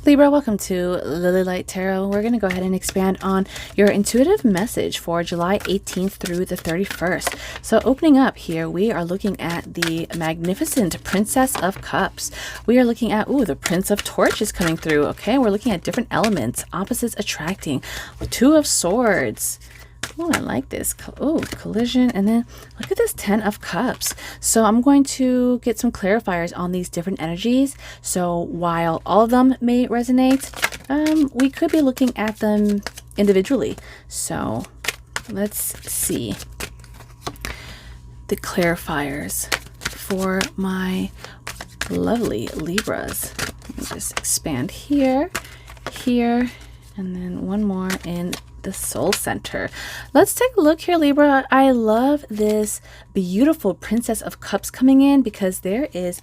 Libra, welcome to Lily Light Tarot. We're going to go ahead and expand on your intuitive message for July 18th through the 31st. So opening up here, we are looking at the magnificent Princess of Cups. We are looking at, the Prince of Torches coming through. Okay, we're looking at different elements, opposites attracting. Two of Swords. Oh, I like this. Oh, collision. And then look at this 10 of Cups. So I'm going to get some clarifiers on these different energies. So while all of them may resonate, we could be looking at them individually. So let's see the clarifiers for my lovely Libras. Let me just expand here, here, and then one more in the soul center. Let's take a look here, Libra. I love this beautiful Princess of Cups coming in because there's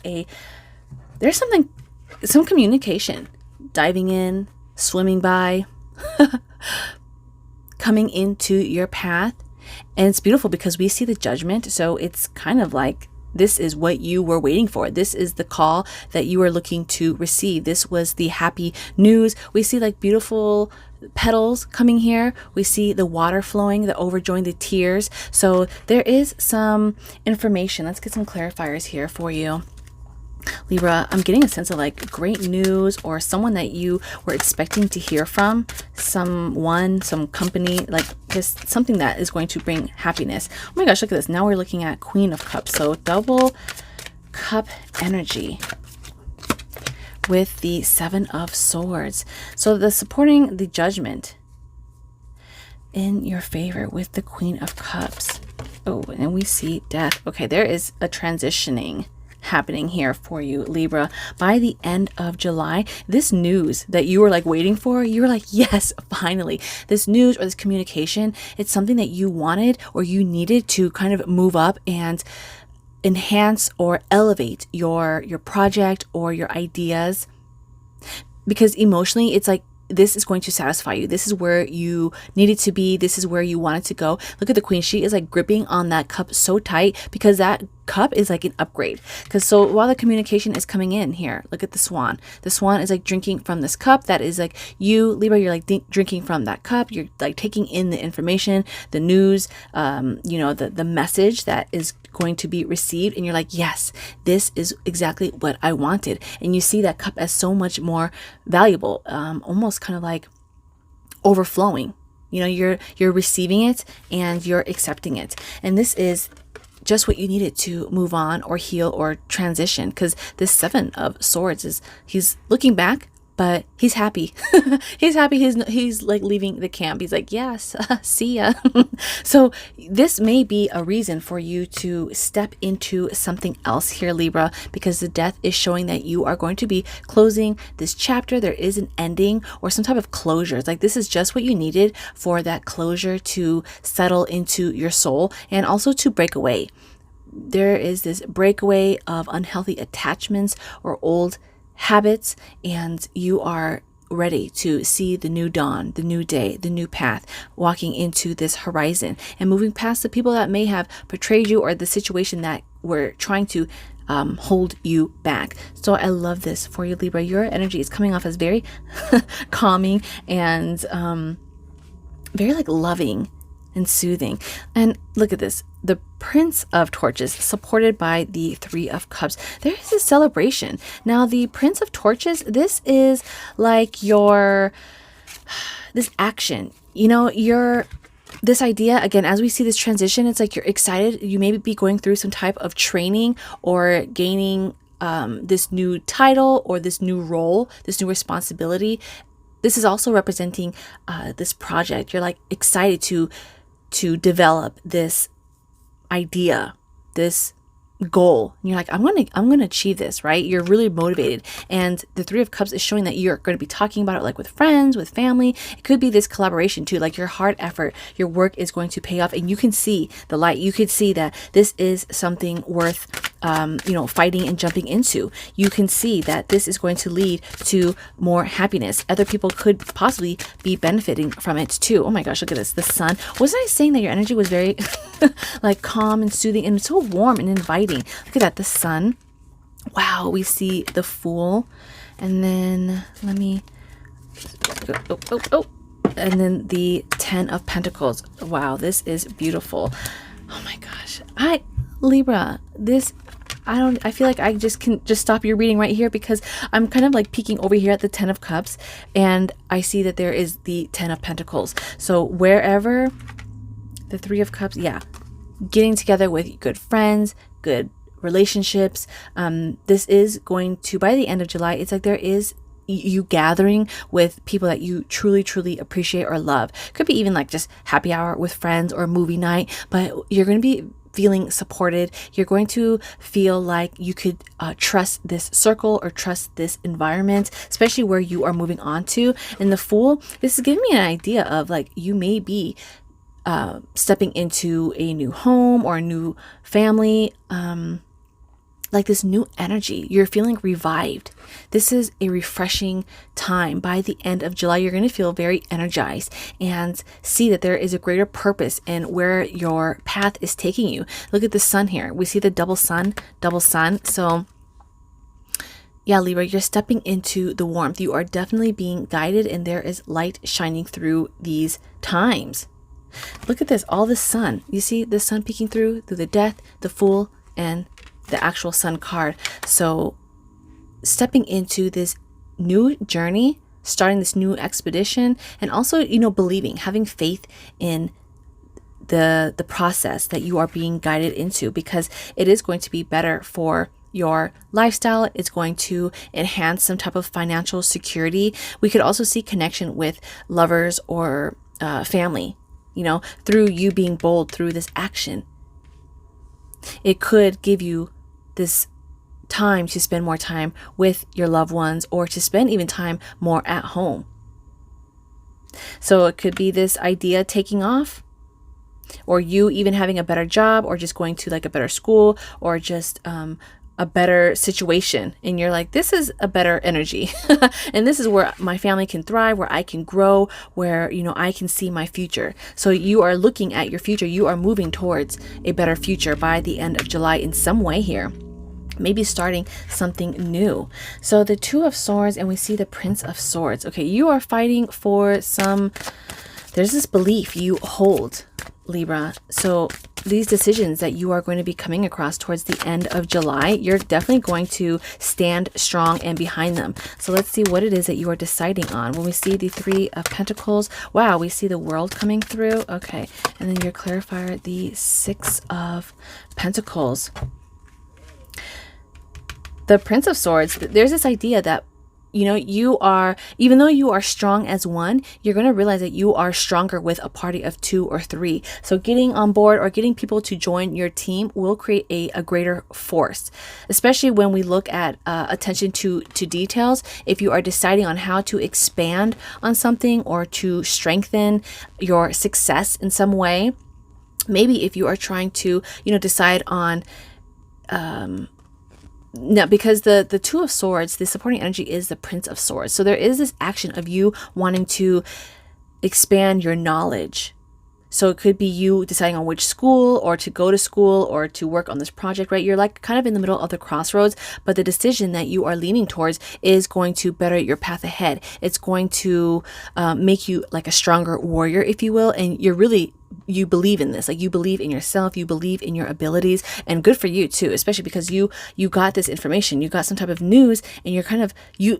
some communication diving in, swimming by, coming into your path. And it's beautiful because we see the Judgment. So it's kind of like this is what you were waiting for. This is the call that you were looking to receive. This was the happy news. We see like beautiful petals coming here. We see the water flowing, the overjoying, the tears. So there is some information. Let's get some clarifiers here for you, Libra. I'm getting a sense of like great news or someone that you were expecting to hear from, someone, some company, like just something that is going to bring happiness. Oh my gosh, look at this. Now we're looking at Queen of Cups. So double cup energy with the Seven of Swords. So the supporting the Judgment in your favor with the Queen of Cups. Oh, and we see death. Okay, there is a transitioning happening here for you, Libra. By the end of July, this news that you were like waiting for, you were like, yes, finally. This news or this communication, it's something that you wanted or you needed to kind of move up and enhance or elevate your project or your ideas, because emotionally it's like this is going to satisfy you. This is where you needed to be. This is where you wanted to go. Look at the Queen. She is like gripping on that cup so tight because that cup is like an upgrade. Because so while the communication is coming in here, look at the Swan. The Swan is like drinking from this cup. That is like you, Libra, you're like drinking from that cup. You're like taking in the information, the news, the message that is going to be received. And you're like, yes, this is exactly what I wanted. And you see that cup as so much more valuable, almost kind of like overflowing. You're receiving it and you're accepting it. And this is just what you needed to move on or heal or transition, because this Seven of Swords he's looking back, but he's happy. He's happy. He's like leaving the camp. He's like, yes, see ya. So this may be a reason for you to step into something else here, Libra, because the death is showing that you are going to be closing this chapter. There is an ending or some type of closure. It's like this is just what you needed for that closure to settle into your soul and also to break away. There is this breakaway of unhealthy attachments or old habits, and you are ready to see the new dawn, the new day, the new path, walking into this horizon and moving past the people that may have betrayed you or the situation that were trying to hold you back. So I love this for you, Libra. Your energy is coming off as very calming and very like loving and soothing. And look at this, the Prince of Torches supported by the Three of Cups. There is a celebration. Now the Prince of Torches, this is like this action, this idea, again, as we see this transition, it's like you're excited. You may be going through some type of training or gaining this new title or this new role, this new responsibility. This is also representing this project. You're like excited to develop this idea, this goal. And you're like, I'm gonna achieve this, right? You're really motivated. And the Three of Cups is showing that you're going to be talking about it like with friends, with family. It could be this collaboration too, like your hard effort, your work is going to pay off, and you can see the light. You could see that this is something worth fighting and jumping into. You can see that this is going to lead to more happiness. Other people could possibly be benefiting from it too. Oh my gosh, look at this. The Sun. Wasn't I saying that your energy was very like calm and soothing and so warm and inviting? Look at that. The Sun. Wow, we see the Fool And then let me, and then the 10 of Pentacles. Wow, this is beautiful. Oh my gosh. Libra, I feel like I just can just stop your reading right here, because I'm kind of like peeking over here at the 10 of Cups, and I see that there is the 10 of Pentacles. So wherever the 3 of Cups, yeah, getting together with good friends, good relationships. This is going to, by the end of July, it's like there is you gathering with people that you truly appreciate or love. Could be even like just happy hour with friends or movie night, but you're going to be feeling supported. You're going to feel like you could trust this circle or trust this environment, especially where you are moving on to. And the Fool, this is giving me an idea of like you may be stepping into a new home or a new family, like this new energy. You're feeling revived. This is a refreshing time. By the end of July, you're going to feel very energized and see that there is a greater purpose in where your path is taking you. Look at the sun here. We see the double sun. So yeah, Libra, you're stepping into the warmth. You are definitely being guided, and there is light shining through these times. Look at this, all the sun. You see the sun peeking through the Death, the Fool, and the actual Sun card. So stepping into this new journey, starting this new expedition, and also, believing, having faith in the process that you are being guided into, because it is going to be better for your lifestyle. It's going to enhance some type of financial security. We could also see connection with lovers or family, through you being bold through this action. It could give you this time to spend more time with your loved ones, or to spend even time more at home. So it could be this idea taking off, or you even having a better job, or just going to like a better school, or just a better situation. And you're like, this is a better energy. And this is where my family can thrive, where I can grow, where, I can see my future. So you are looking at your future. You are moving towards a better future by the end of July in some way here. Maybe starting something new. So the 2 of Swords, and we see the Prince of Swords. Okay, you are fighting for there's this belief you hold, Libra. So these decisions that you are going to be coming across towards the end of July, you're definitely going to stand strong and behind them. So let's see what it is that you are deciding on. When we see the 3 of Pentacles, wow, we see the World coming through. Okay, and then your clarifier, the 6 of Pentacles. The Prince of Swords, there's this idea that you are, even though you are strong as one, you're going to realize that you are stronger with a party of 2 or 3. So getting on board or getting people to join your team will create a greater force, especially when we look at attention to details. If you are deciding on how to expand on something or to strengthen your success in some way, maybe if you are trying to, decide on, no, because the 2 of Swords, the supporting energy is the Prince of Swords. So there is this action of you wanting to expand your knowledge. So it could be you deciding on which school, or to go to school, or to work on this project, right? You're like kind of in the middle of the crossroads, but the decision that you are leaning towards is going to better your path ahead. It's going to make you like a stronger warrior, if you will. And you believe in this, like you believe in yourself, you believe in your abilities, and good for you too, especially because you got this information, you got some type of news, and you're kind of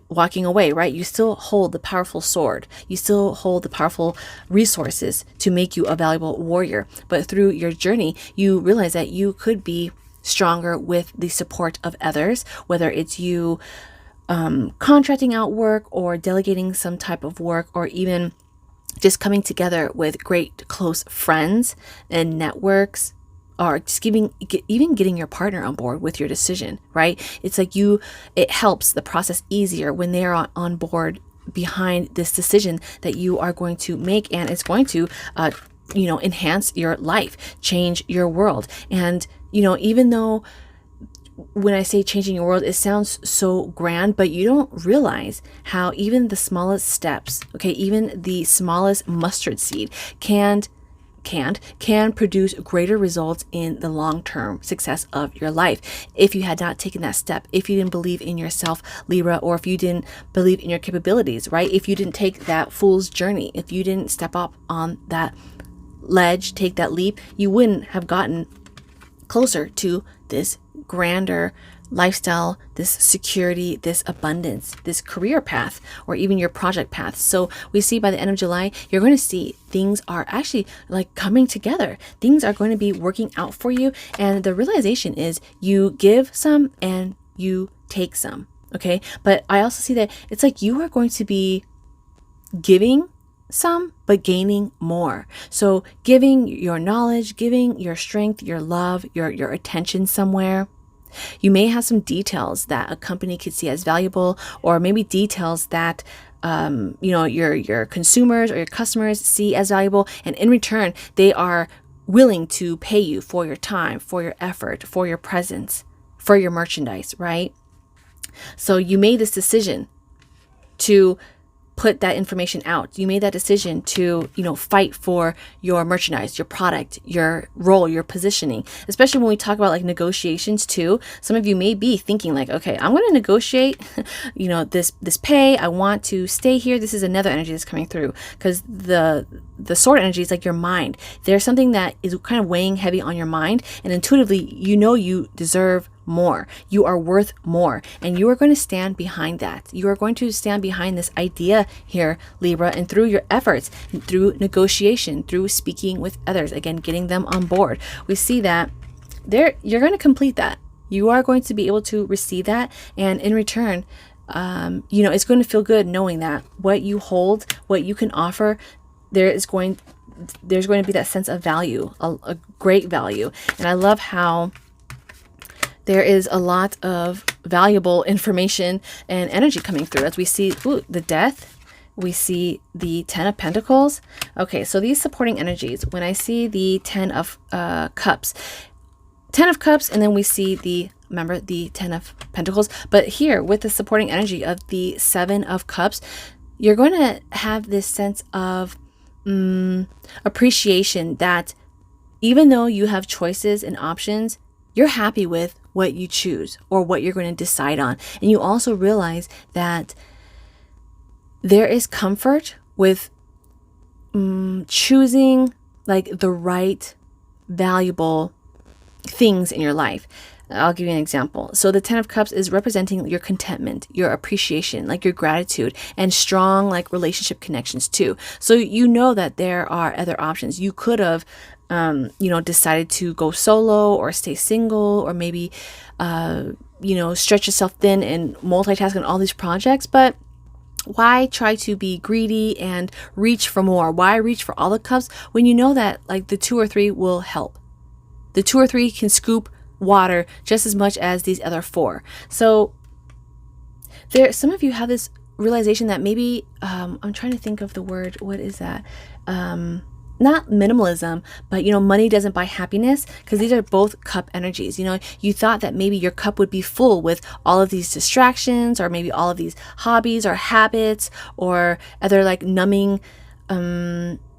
walking away, right? You still hold the powerful sword, you still hold the powerful resources to make you a valuable warrior. But through your journey, you realize that you could be stronger with the support of others, whether it's you contracting out work, or delegating some type of work, or even just coming together with great close friends and networks, or just even getting your partner on board with your decision, right? It's like it helps the process easier when they are on board behind this decision that you are going to make, and it's going to enhance your life, change your world. And even though when I say changing your world, it sounds so grand, but you don't realize how even the smallest steps, okay, even the smallest mustard seed can can produce greater results in the long-term success of your life. If you had not taken that step, if you didn't believe in yourself, Libra, or if you didn't believe in your capabilities, right? If you didn't take that fool's journey, if you didn't step up on that ledge, take that leap, you wouldn't have gotten closer to this grander lifestyle, this security, this abundance, this career path, or even your project path. So we see by the end of July, you're going to see things are actually like coming together. Things are going to be working out for you. And the realization is you give some and you take some. Okay. But I also see that it's like you are going to be giving some, but gaining more. So giving your knowledge, giving your strength, your love, your attention somewhere. You may have some details that a company could see as valuable, or maybe details that your consumers or your customers see as valuable, and in return they are willing to pay you for your time, for your effort, for your presence, for your merchandise, right? So you made this decision to put that information out. You made that decision to, fight for your merchandise, your product, your role, your positioning, especially when we talk about like negotiations too. Some of you may be thinking like, okay, I'm going to negotiate, this pay. I want to stay here. This is another energy that's coming through, because the sword energy is like your mind. There's something that is kind of weighing heavy on your mind, and intuitively, you deserve more. You are worth more, and you are going to stand behind that. You are going to stand behind this idea here, Libra, and through your efforts, through negotiation, through speaking with others, again, getting them on board. We see that you're going to complete that. You are going to be able to receive that, and in return, it's going to feel good knowing that what you hold, what you can offer, there's going to be that sense of value, a great value. And I love how there is a lot of valuable information and energy coming through as we see the Death. We see the 10 of Pentacles. Okay, so these supporting energies, when I see the 10 of Cups, and then we see the 10 of Pentacles. But here with the supporting energy of the 7 of Cups, you're going to have this sense of appreciation that even though you have choices and options, you're happy with what you choose or what you're going to decide on. And you also realize that there is comfort with choosing like the right valuable things in your life. I'll give you an example. So the 10 of Cups is representing your contentment, your appreciation, like your gratitude, and strong like relationship connections too. So you know that there are other options. You could have decided to go solo or stay single, or maybe, stretch yourself thin and multitask on all these projects. But why try to be greedy and reach for more? Why reach for all the cups when you know that like the 2 or 3 will help? The 2 or 3 can water just as much as these other 4. So some of you have this realization that maybe I'm trying to think of the word, what is that, not minimalism, but money doesn't buy happiness, because these are both cup energies. You thought that maybe your cup would be full with all of these distractions, or maybe all of these hobbies or habits or other like numbing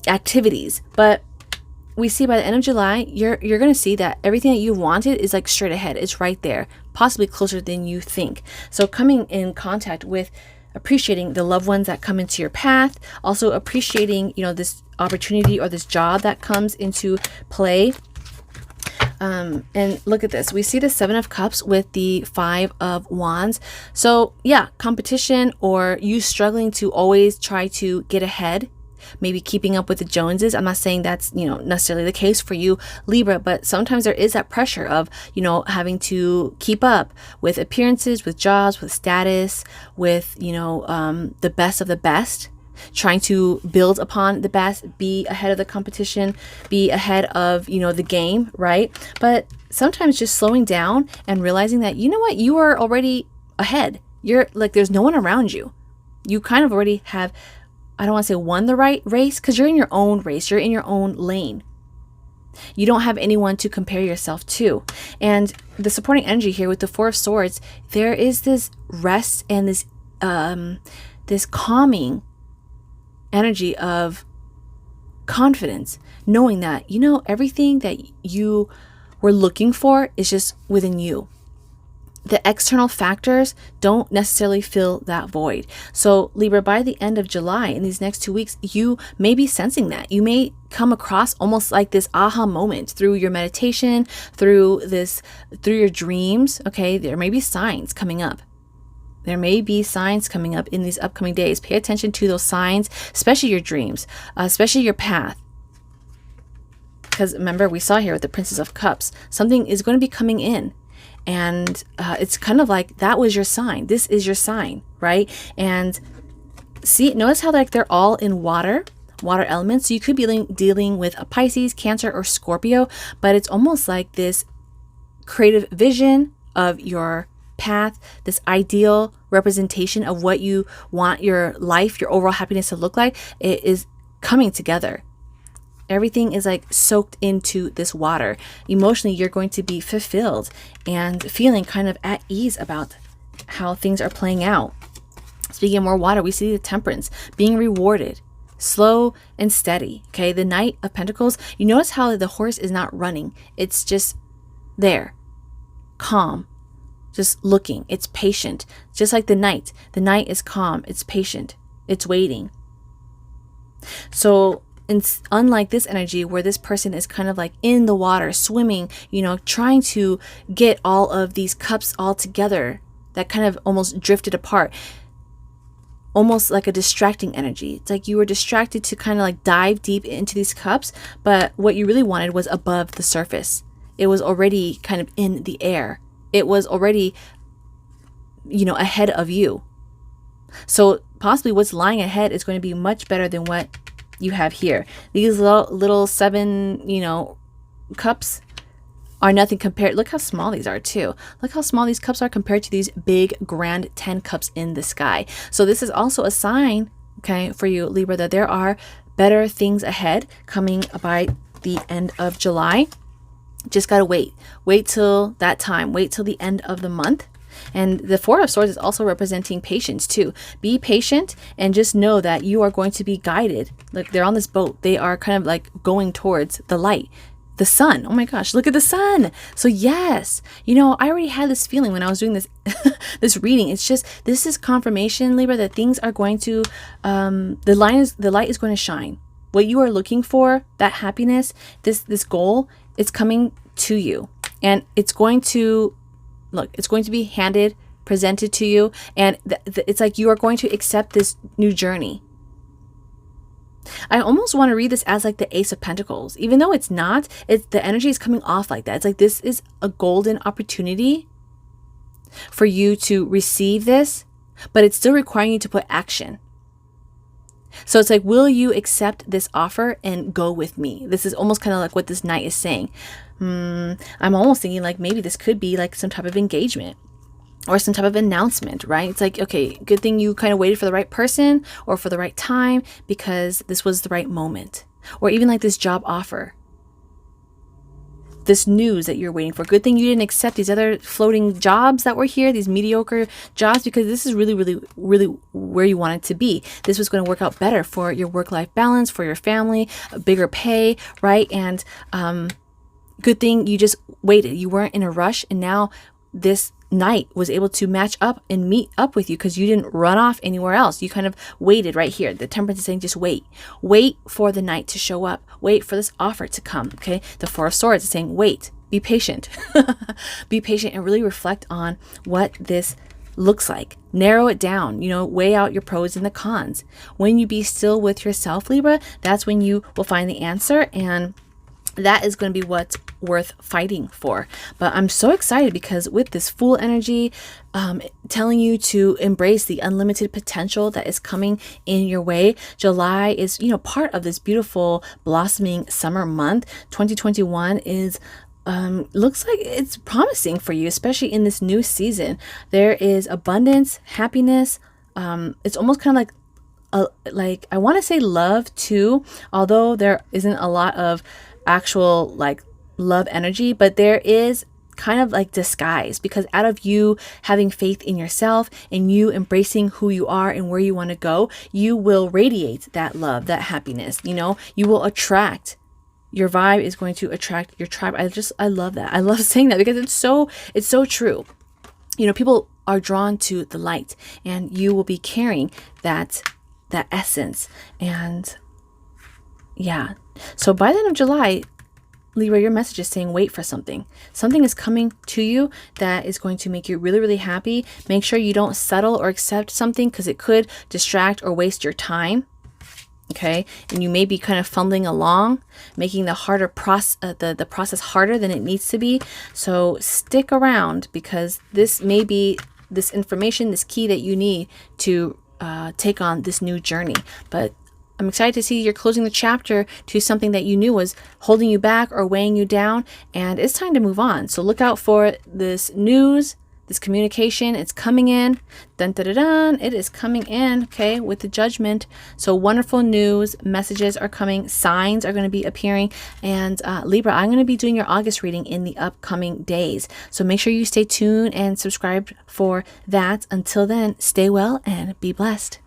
activities, but we see by the end of July, you're going to see that everything that you wanted is like straight ahead. It's right there, possibly closer than you think. So coming in contact with appreciating the loved ones that come into your path, also appreciating, this opportunity or this job that comes into play. And look at this. We see the 7 of Cups with the 5 of Wands. So yeah, competition, or you struggling to always try to get ahead, maybe keeping up with the Joneses. I'm not saying that's, necessarily the case for you, Libra, but sometimes there is that pressure of, having to keep up with appearances, with jobs, with status, with, the best of the best, trying to build upon the best, be ahead of the competition, be ahead of, the game, right? But sometimes just slowing down and realizing that, you are already ahead. You're like, there's no one around you. You kind of already have, I don't want to say won the right race, because you're in your own race. You're in your own lane. You don't have anyone to compare yourself to. And the supporting energy here with the 4 of Swords, there is this rest and this calming energy of confidence, knowing that, you know, everything that you were looking for is just within you. The external factors don't necessarily fill that void. So Libra, by the end of July, in these next 2 weeks, you may be sensing that. You may come across almost like this aha moment through your meditation, through your dreams. Okay, there may be signs coming up. There may be signs coming up in these upcoming days. Pay attention to those signs, especially your dreams, especially your path. Because remember, we saw here with the Princess of Cups, something is going to be coming in. And it's kind of like that was your sign. This is your sign, right? And see, notice how like they're all in water elements. So you could be dealing with a Pisces, Cancer, or Scorpio, but it's almost like this creative vision of your path, this ideal representation of what you want your life, your overall happiness to look like. It is coming together. Everything is like soaked into this water. Emotionally, you're going to be fulfilled and feeling kind of at ease about how things are playing out. Speaking of more water, we see the Temperance being rewarded, slow and steady. Okay, the Knight of Pentacles, you notice how the horse is not running. It's just there, calm, just looking. It's patient, just like the Knight. The Knight is calm, it's patient, it's waiting. So unlike this energy where this person is kind of like in the water, swimming, you know, trying to get all of these cups all together, that kind of almost drifted apart, almost like a distracting energy. It's like you were distracted to kind of like dive deep into these cups, but what you really wanted was above the surface. It was already kind of in the air. It was already, you know, ahead of you. So possibly what's lying ahead is going to be much better than what you have here. These little 7, you know, cups are nothing compared. Look how small these are too. Look how small these cups are compared to these big grand 10 cups in the sky. So this is also a sign, okay, for you, Libra, that there are better things ahead coming by the end of July. Just gotta wait till that time. Wait till the end of the month. And the Four of Swords is also representing patience too. Be patient and just know that you are going to be guided. Like they're on this boat. They are kind of like going towards the light, the sun. Oh my gosh, look at the sun. So yes, you know, I already had this feeling when I was doing this this reading. It's just, this is confirmation, Libra, that things are going to, the light is going to shine. What you are looking for, that happiness, this goal, it's coming to you. And it's going to, look, it's going to be presented to you, and it's like you are going to accept this new journey. I almost want to read this as like the Ace of Pentacles, even though it's not. It's the energy is coming off like that. It's like this is a golden opportunity for you to receive this, but it's still requiring you to put action. So it's like, will you accept this offer and go with me? This is almost kind of like what this Knight is saying. I'm almost thinking like maybe this could be like some type of engagement or some type of announcement, right? It's like, okay, good thing you kind of waited for the right person or for the right time, because this was the right moment. Or even like this job offer, this news that you're waiting for. Good thing you didn't accept these other floating jobs that were here, these mediocre jobs, because this is really, really, really where you want it to be. This was going to work out better for your work-life balance, for your family, a bigger pay, right? And good thing you just waited. You weren't in a rush, and now this Knight was able to match up and meet up with you because you didn't run off anywhere else. You kind of waited right here. The Temperance is saying just wait for the Knight to show up, wait for this offer to come. Okay, the Four of Swords is saying wait, be patient. Be patient and really reflect on what this looks like. Narrow it down, you know, weigh out your pros and the cons. When you be still with yourself, Libra, that's when you will find the answer, and that is going to be what's worth fighting for. But I'm so excited because with this Fool energy, telling you to embrace the unlimited potential that is coming in your way. July is, you know, part of this beautiful blossoming summer month. 2021 is looks like it's promising for you, especially in this new season. There is abundance, happiness. It's almost kind of like I want to say love too, although there isn't a lot of actual like love energy, but there is kind of like disguise, because out of you having faith in yourself and you embracing who you are and where you want to go, you will radiate that love, that happiness. You will attract. Your vibe is going to attract your tribe. I love that. I love saying that because it's so true. People are drawn to the light, and you will be carrying that essence. And yeah. So by the end of July, Libra, your message is saying wait for something. Something is coming to you that is going to make you really, really happy. Make sure you don't settle or accept something, because it could distract or waste your time. Okay, and you may be kind of fumbling along, making the process harder than it needs to be. So stick around, because this may be this information, this key that you need to take on this new journey. But I'm excited to see you're closing the chapter to something that you knew was holding you back or weighing you down, and it's time to move on. So look out for this news, this communication. It's coming in. Dun, dun, dun, dun. It is coming in, okay, with the Judgment. So wonderful news, messages are coming, signs are going to be appearing. And Libra, I'm going to be doing your August reading in the upcoming days. So make sure you stay tuned and subscribe for that. Until then, stay well and be blessed.